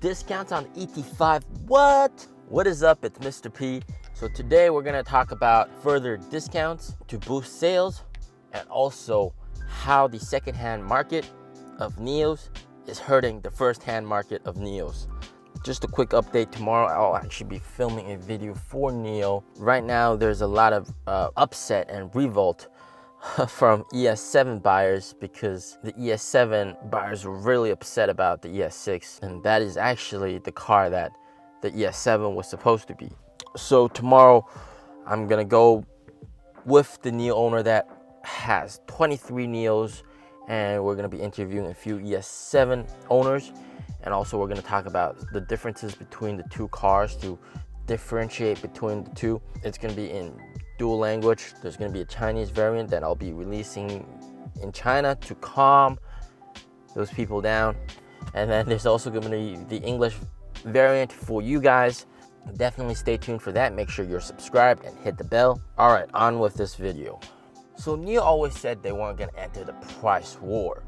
discounts on the ET5. What is up? It's Mr. P. So today we're gonna talk about further discounts to boost sales and also how the secondhand market of NIOs is hurting the first-hand market of NIOs. Just a quick update, tomorrow I'll actually be filming a video for NIO. Right now there's a lot of upset and revolt from ES7 buyers because the ES7 buyers were really upset about the ES6, and that is actually the car that the ES7 was supposed to be. So tomorrow I'm gonna go with the NIO owner that has 23 NIOs, and we're gonna be interviewing a few ES7 owners, and also we're gonna talk about the differences between the two cars to differentiate between the two. It's gonna be in dual language. There's gonna be a Chinese variant that I'll be releasing in China to calm those people down, and then there's also gonna be the English variant for you guys. Definitely stay tuned for that. Make sure you're subscribed and hit the bell. All right, on with this video. So NIO always said they weren't gonna enter the price war,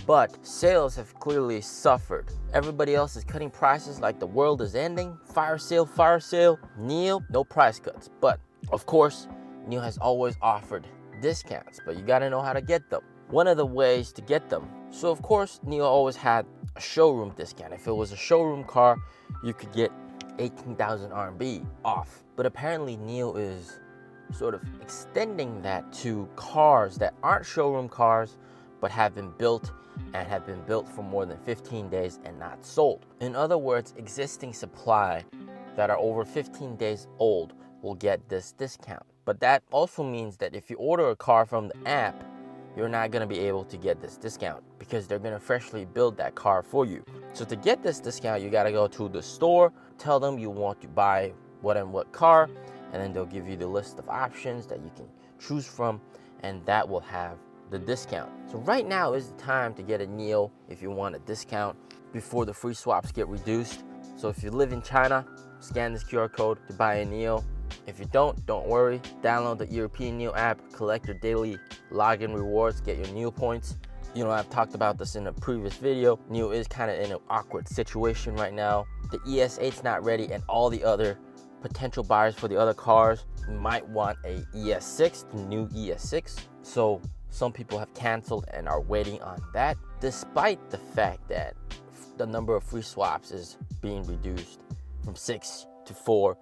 but sales have clearly suffered. Everybody else is cutting prices like the world is ending. Fire sale, fire sale. NIO, no price cuts. But of course, NIO has always offered discounts, but you gotta know how to get them. One of the ways to get them. So of course, NIO always had a showroom discount. If it was a showroom car, you could get 18,000 RMB off. But apparently NIO is sort of extending that to cars that aren't showroom cars, but have been built and have been built for more than 15 days and not sold. In other words, existing supply that are over 15 days old will get this discount. But that also means that if you order a car from the app, you're not gonna be able to get this discount because they're gonna freshly build that car for you. So to get this discount, you gotta go to the store, tell them you want to buy what and what car, and then they'll give you the list of options that you can choose from, and that will have the discount. So right now is the time to get a NIO if you want a discount before the free swaps get reduced. So if you live in China, scan this QR code to buy a NIO. If you don't worry. Download the European NIO app, collect your daily login rewards, get your NIO points. You know, I've talked about this in a previous video. NIO is kind of in an awkward situation right now. The ES8's not ready, and all the other potential buyers for the other cars might want a ES6, the new ES6. So some people have canceled and are waiting on that, despite the fact that the number of free swaps is being reduced from 6 to 4.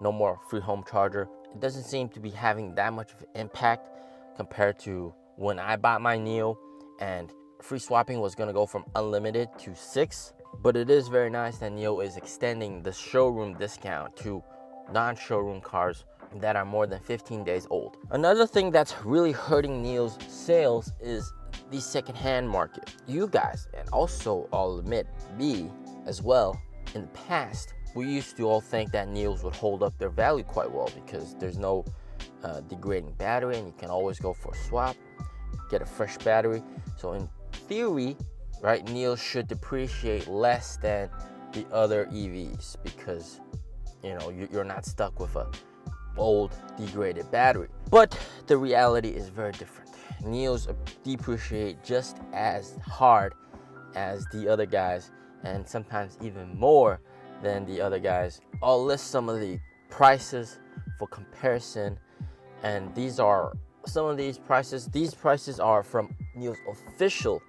No more free home charger. It doesn't seem to be having that much of an impact compared to when I bought my NIO, and free swapping was gonna go from unlimited to 6. But it is very nice that NIO is extending the showroom discount to non-showroom cars that are more than 15 days old. Another thing that's really hurting NIO's sales is the secondhand market. You guys, and also I'll admit me as well, in the past, we used to all think that NIOs would hold up their value quite well because there's no degrading battery, and you can always go for a swap, get a fresh battery. So in theory, right, NIOs should depreciate less than the other EVs because, you know, you're not stuck with a old degraded battery. But the reality is very different. NIOs depreciate just as hard as the other guys, and sometimes even more than the other guys. I'll list some of the prices for comparison, and these are some of these prices. These prices are from NIO's official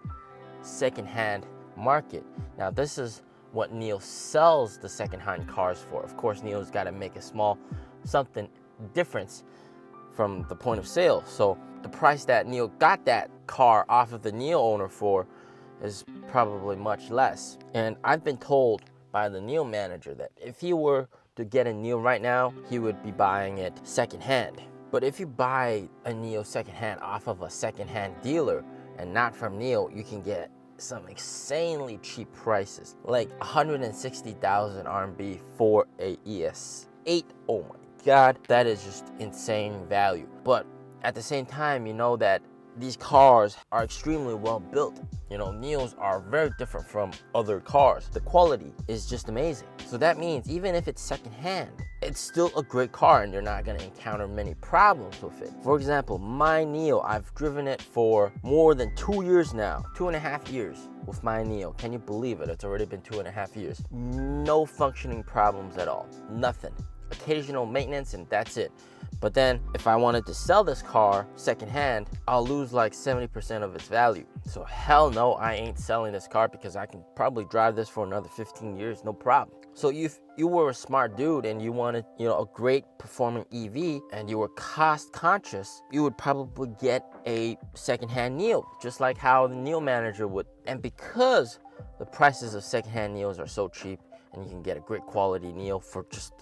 secondhand market. Now this is what NIO sells the secondhand cars for. Of course, NIO's got to make a small something difference from the point of sale. So the price that NIO got that car off of the NIO owner for is probably much less. And I've been told by the NIO manager that if he were to get a NIO right now, he would be buying it secondhand. But if you buy a NIO secondhand off of a secondhand dealer and not from NIO, you can get some insanely cheap prices, like 160,000 RMB for a ES8. Oh my God, that is just insane value. But at the same time, you know that these cars are extremely well built. You know, NIOs are very different from other cars. The quality is just amazing. So that means even if it's secondhand, it's still a great car and you're not going to encounter many problems with it. For example, my NIO, I've driven it for more than 2 years now, 2.5 years with my NIO. Can you believe it? It's already been 2.5 years. No functioning problems at all, nothing. Occasional maintenance and that's it. But then if I wanted to sell this car secondhand, I'll lose like 70% of its value. So hell no, I ain't selling this car because I can probably drive this for another 15 years, no problem. So if you were a smart dude and you wanted, a great performing EV and you were cost conscious, you would probably get a secondhand NIO, just like how the NIO manager would. And because the prices of secondhand NIOs are so cheap and you can get a great quality NIO for just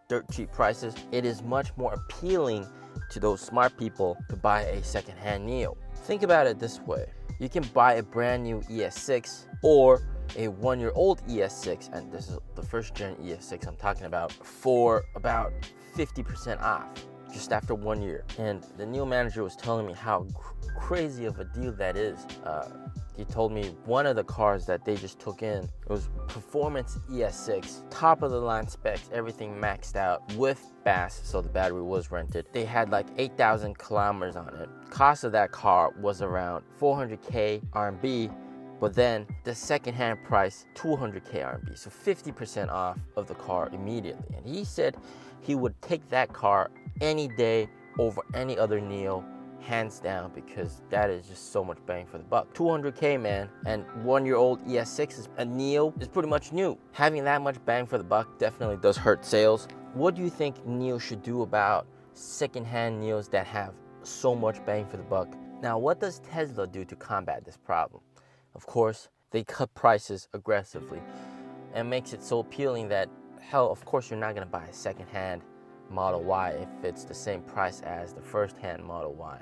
dirt cheap prices, it is much more appealing to those smart people to buy a secondhand NIO. Think about it this way. You can buy a brand new ES6 or a 1-year-old ES6, and this is the first gen ES6 I'm talking about, for about 50% off just after 1 year. And the NIO manager was telling me how crazy of a deal that is. He told me one of the cars that they just took in, it was performance ES6, top of the line specs, everything maxed out with BAS, so the battery was rented. They had like 8,000 kilometers on it. Cost of that car was around 400k RMB, but then the secondhand price 200k RMB, so 50% off of the car immediately. And he said he would take that car any day over any other NIO, hands down, because that is just so much bang for the buck. 200k, man, and 1-year-old ES6 is a NIO is pretty much new. Having that much bang for the buck definitely does hurt sales. What do you think NIO should do about secondhand NIOs that have so much bang for the buck? Now, what does Tesla do to combat this problem? Of course, they cut prices aggressively and makes it so appealing that, hell, of course you're not gonna buy a secondhand Model Y if it's the same price as the first-hand Model Y.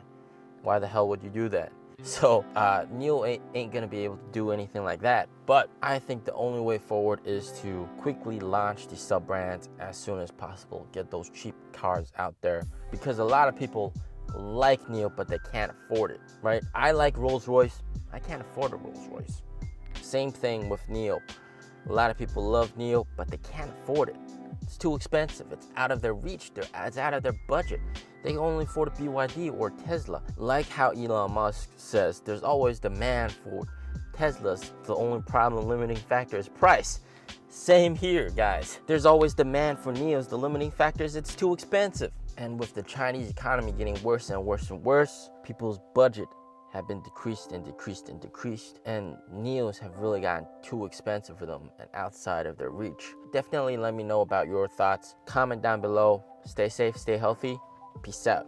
Why the hell would you do that? So NIO ain't gonna be able to do anything like that. But I think the only way forward is to quickly launch the sub-brands as soon as possible. Get those cheap cars out there, because a lot of people like NIO, but they can't afford it, right? I like Rolls-Royce. I can't afford a Rolls-Royce. Same thing with NIO. A lot of people love NIO, but they can't afford it. It's too expensive. It's out of their reach. It's out of their budget. They can only afford a BYD or Tesla. Like how Elon Musk says, there's always demand for Teslas. The only problem, limiting factor, is price. Same here, guys. There's always demand for NIOs. The limiting factor is it's too expensive. And with the Chinese economy getting worse and worse and worse, people's budget have been decreased and decreased and decreased, and NIOs have really gotten too expensive for them and outside of their reach. Definitely let me know about your thoughts. Comment down below. Stay safe, stay healthy. Peace out.